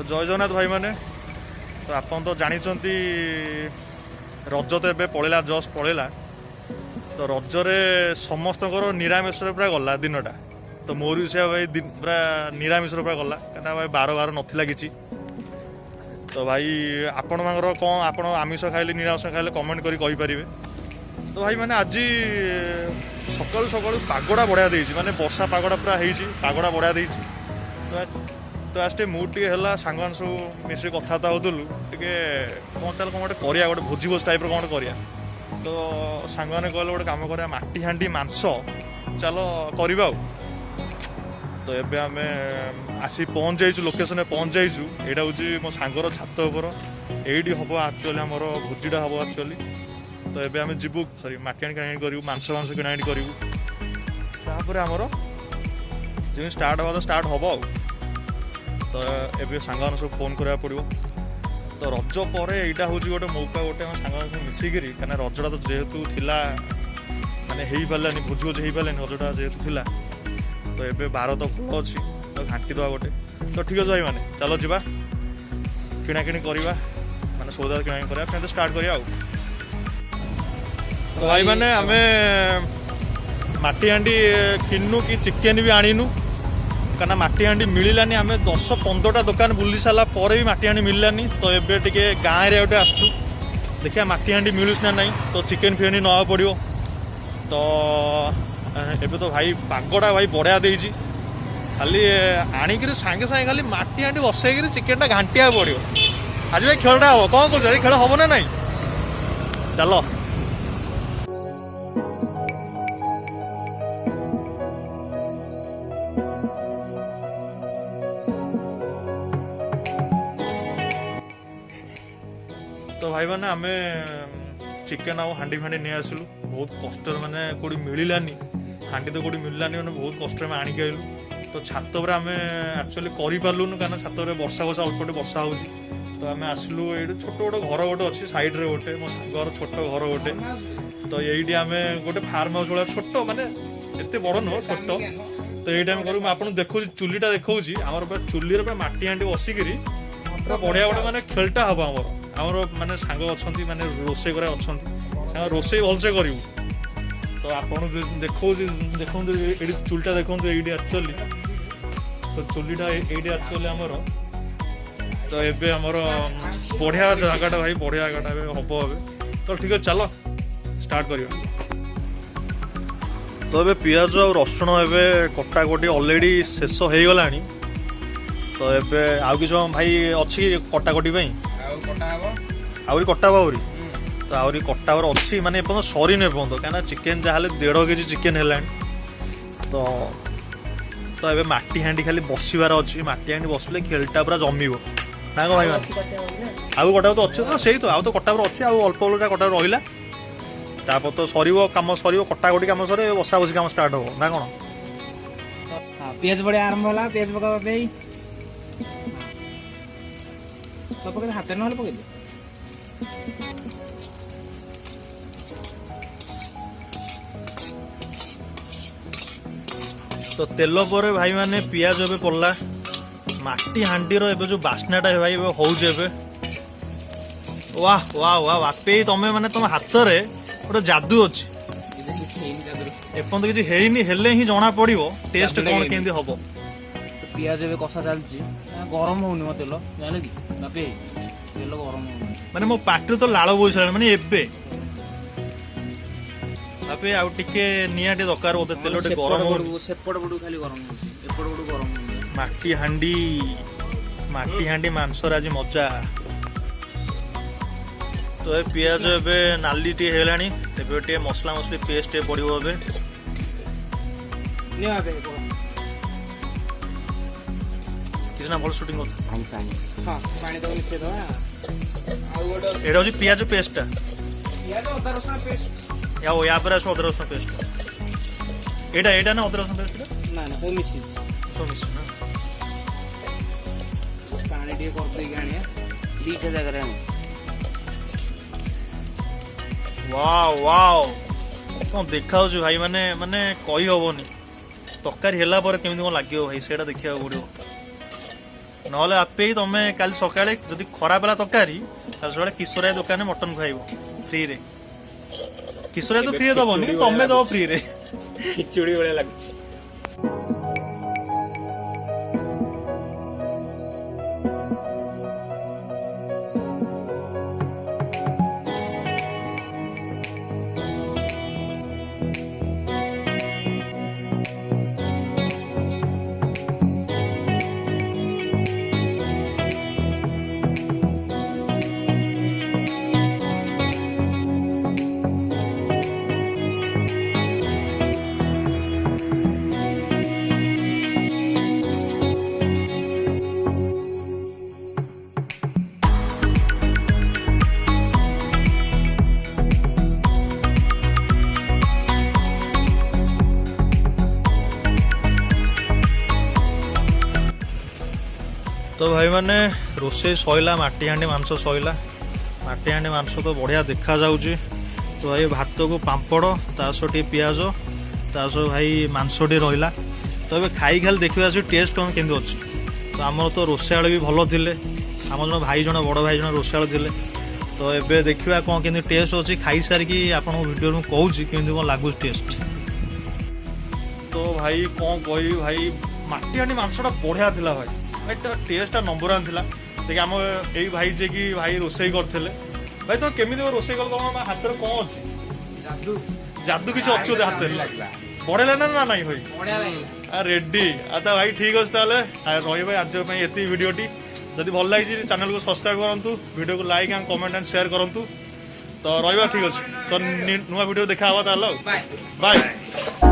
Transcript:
जय जगन्नाथ भाई मैंने तो आप तो जानते रज तो ए पलैला जस्ट पलैला तो रजरे समस्त निरामिष पूरा गला दिनटा तो मोर भी से भाई पूरा निरामिष पूरा गला क्या भाई बार बार नाला कि तो भाई आपण मांगर कौन आप आमिष खाइले निरामिष खाइले कमेंट करें तो भाई मैंने आज सकालू सकालू पागड़ा बढ़िया देती माने वर्षा पागड़ा पूरा पागड़ा बढ़िया देती तो आज मुड टे है सांग सब मिस कथा होलु टे कौन चल कौन गोटे गोटे भोजी भोज टाइप कौन करा तो सांग मैंने कहले गोटे कम करा माटी हांडी मांस चलो करवा तो एबे आम आसी पहुँच जाइए लोकेशन पहुँच जाइए यहाँ हूँ मो सांगर छात उपर ये हम एक्चुअली आमर भोजीटा हम एक्चुअली तो एबे आम जीवु सॉरी माटी हांडी किଣା करूँ मांस मांस किଣା करूँ तापर आमर जो स्टार्ट हवा तो स्टार्ट हम तो एबे सांग सब फोन करा पड़ो तो रज पर यहाँ हूँ गोटे मौका गोटे सांग मिसिकी क्या रजटा तो जेहेतु थिला माने हो पारानी भोज भोज हो पारानी रजटा जेहेतु थिला तो एबे बार तो भल अच्छी तो घाटी दवा गोटे तो ठीक अच्छे भाई मैंने चलो जा किणाकिणी करवा माने सौदा किणाकिणी करवा तो स्टार्ट करिया तो भाई मैंने आम माटी हांडी किन्नु कि चिकेन भी आणीनु क्या माटी हांडी मिलानी आम 10-15टा दुकान बुली सारा पर भी माटी हांडी मिलानी तो एबे टिके गाँव रे गोटे आसु देखिए माटी हांडी मिलूस ना नहीं तो चिकेन फिकेन ना पड़ो तो एबे तो भाई पागड़ा भाई बढ़िया देजी खाली आणिक सागे सागे खाली माटी हांडी बसैक चिकेनटा घांटिया पड़ो आज भाई खेलटा हम कौन कर खेल हम ना नहीं चलो तो भाई मैंने आम चिकेन आउ हांडी फांडी नहीं आसलु बहुत कष्ट माने कौटी मिलानी हांडी तो कौटी मिलानी मैंने बहुत कष्ट में आणिक आइलु तो छात पर आम एक्चुअली करूँ क्या छात पर वर्षा वर्षा अल्प वर्षा हो तो आम आसलु ये छोट गोटे घर गोटे अच्छी सैड्रे गोटे मो सांगर छोट घर गोटे तो ये आम गोटे फार्म हाउस भाया छोट माने एत बड़ नुह छोट तो ये आम करूँ आप देखो चुलीटा देखा आमर चुली माटी हांडी बसिकी पूरा बढ़िया गोटे माने खेलटा हम आमर माने सांग अच्छा माने रोसे करा अच्छा रोसे भलसे करूँ तो आप देखो ये चुलटा देखो ये एक्चुअली तो चुलीटा ये एक्चुअली आमर तो एबे आमर बढ़िया जगटा भाई बढ़िया जगटा हम तो ठीक है चलो स्टार्ट करिया तो एबे पियाज और रसुण एबे कटा कटी ऑलरेडी शेष हो गलानी तो एबे आउ कि भाई अच्छी कटा कटी आहरी कटा आहरी तो आहरी कटा अच्छी माने एपर्यंत सरी नहीं एपर्यंत क्या चिकेन जहाँ 1.5 केजी चिकेन है तो तो एबे माटी हांडी खाली बसबार अच्छी माटी हांडी बसले खेलटा पूरा जमीब ना भाई आउ कटा तो अच्छे तो सही तो आउ तो कटा अच्छी आउ अल्प अल्प कटा रहा तापर तो सर कम सर कटाकटी कम सर बसा बसी कम स्टार्ट हो ना कौन पेज बढ़िया आरंभ होला पेज पका सब पके हाथ न पके तो तेल पर भाई माने पियाज एबे पड़ला माटी हांडीर एबे जो बास्नाटा है भाई एबे होउजे एबे वाह वाह वाह बापे तमे माने तुम हाथ रे गोटे जादू अच्छी एपर्यंत किसी हेनी हेले ही जना पड़ो टेस्ट कौन केंदी हबो पियाज एबे कषा चलची गरम होउनी मो तेल जाने कि बापे तेल गरम होउनी माने मो पाटी तो लाळ बोई सला माने एबे बापे आउ टिके नियाटे दरकार ओते तेल टे गरम हो सेपड़ बडू खाली गरम एपड़ बडू गरम माटी हांडी मांसर आज मजा तो ये पियाज एबे नाली टी हेलानी एबे टे मसला मसली पेस्ट पड़िबो एबे निया बे कितना भल शूटिंग होता हां पानी तो मिसे दो आ गोडो एडा होजी पियाज पेस्टटा पियाज अदा रसुण पेस्ट या पर अदा रसुण पेस्ट एडा ना अदा रसुण पेस्ट ना सब मिसी ना पानी टे कर दे गाणी दीटा जगह रे वाओ वाओ कौन देखा भाई माने माने कही हेनी तरकारी है केमी कौन लगे भाई से देखा पड़ो नहले आपे ही तुम काली सकाळे जदि खराब है तरकारी सकाळे किशोरिया दुकान में मटन खाइब फ्री रे किशोरिया तो फ्री दबनी तमें दब फ्री रे ଖିଚୁଡ଼ି ଭଳିଆ ଲାଗୁଛି। तो भाई मैंने रोसे सैला माटी हांडी मांस सैला माटी हांडी मांस तो बढ़िया देखा जाऊँगी। तो भाई भात को पांपड़ तासह टे पियाज तासह भाई मांसटी रहा तो ये खाई खाली देखा टेस्ट कौन केमती अच्छी। तो आमर तो रोषेयाल भी भल थे आम जो भाई जन बड़ भाई जन रोषेयाल थे तो ये देखा कौन केमती टेस्ट अच्छी खाई सारिकी आप वीडियो में कहूँ केमती कौन लगुच टेस्ट। तो भाई कौन कह भाई माटी हांडी मांसटा बढ़िया था भाई भाई तो टेस्ट नंबर वन था देखिए आम यही भाई जे कि भाई रोसे करते भाई तुम केमी रोसे कर तुम हाथ में कौन अच्छी जादू जादू किसी अच्छी हाथ में बढ़े ना ना नहीं भाई रेडी तो भाई ठीक अच्छे रही भाई आज ये भिडटी जदि भल लगी चैनल को सब्सक्राइब करूँ वीडियो को like and comment and share करूँ तो रहा ठीक अच्छे तो नुआ वीडियो देखा बाय।